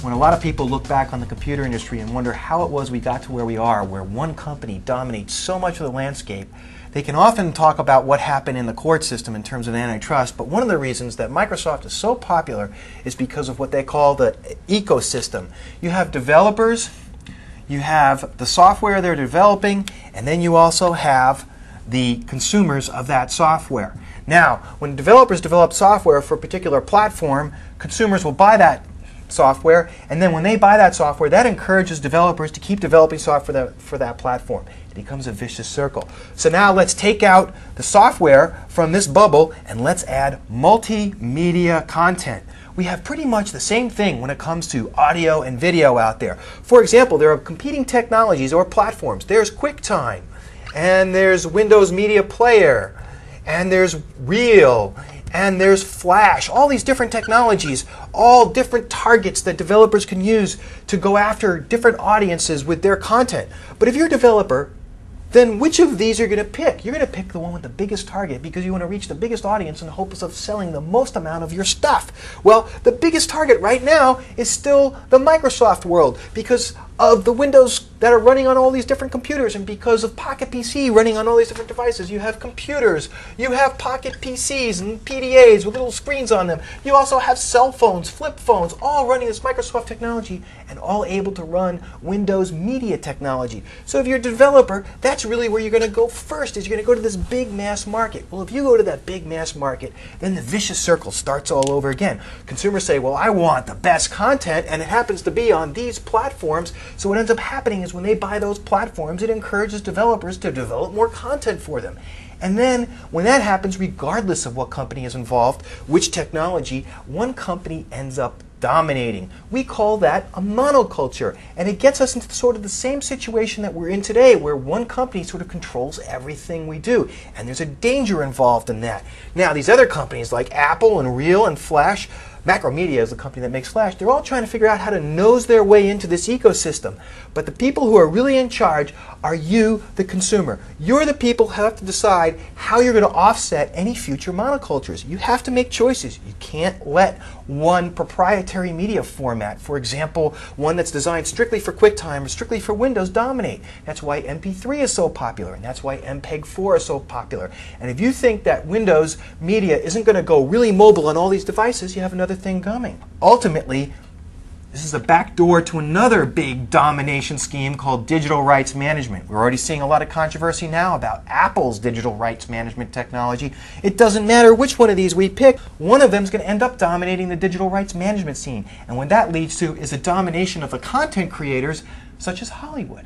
When a lot of people look back on the computer industry and wonder how it was we got to where we are, where one company dominates so much of the landscape, they can often talk about what happened in the court system in terms of antitrust, but one of the reasons that Microsoft is so popular is because of what they call the ecosystem. You have developers, you have the software they're developing, and then you also have the consumers of that software. Now, when developers develop software for a particular platform, consumers will buy that software, and then when they buy that software, that encourages developers to keep developing software for that platform. It becomes a vicious circle. So now let's take out the software from this bubble and let's add multimedia content. We have pretty much the same thing when it comes to audio and video out there. For example, there are competing technologies or platforms. There's QuickTime, and there's Windows Media Player, and there's Reel, and there's Flash. All these different technologies, all different targets that developers can use to go after different audiences with their content. But if you're a developer, then which of these are you going to pick? You're going to pick the one with the biggest target because you want to reach the biggest audience in the hopes of selling the most amount of your stuff. Well, the biggest target right now is still the Microsoft world because of the Windows that are running on all these different computers, and because of Pocket PC running on all these different devices. You have computers, you have Pocket PCs and PDAs with little screens on them. You also have cell phones, flip phones, all running this Microsoft technology and all able to run Windows Media technology. So if you're a developer, that's really where you're going to go first, is you're going to go to this big mass market. Well, if you go to that big mass market, then the vicious circle starts all over again. Consumers say, well, I want the best content, and it happens to be on these platforms. So what ends up happening is when they buy those platforms, it encourages developers to develop more content for them. And then when that happens, regardless of what company is involved, which technology, one company ends up dominating. We call that a monoculture, and it gets us into sort of the same situation that we're in today, where one company sort of controls everything we do, and there's a danger involved in that. Now, these other companies like Apple and Reel and Flash, Macromedia is the company that makes Flash, they're all trying to figure out how to nose their way into this ecosystem. But the people who are really in charge are you, the consumer. You're the people who have to decide how you're going to offset any future monocultures. You have to make choices. You can't let one proprietary media format, for example, one that's designed strictly for QuickTime or strictly for Windows, dominate. That's why MP3 is so popular, and that's why MPEG-4 is so popular. And if you think that Windows Media isn't going to go really mobile on all these devices, you have another thing coming. Ultimately, this is the back door to another big domination scheme called digital rights management. We're already seeing a lot of controversy now about Apple's digital rights management technology. It doesn't matter which one of these we pick, one of them is going to end up dominating the digital rights management scene. And what that leads to is a domination of the content creators, such as Hollywood.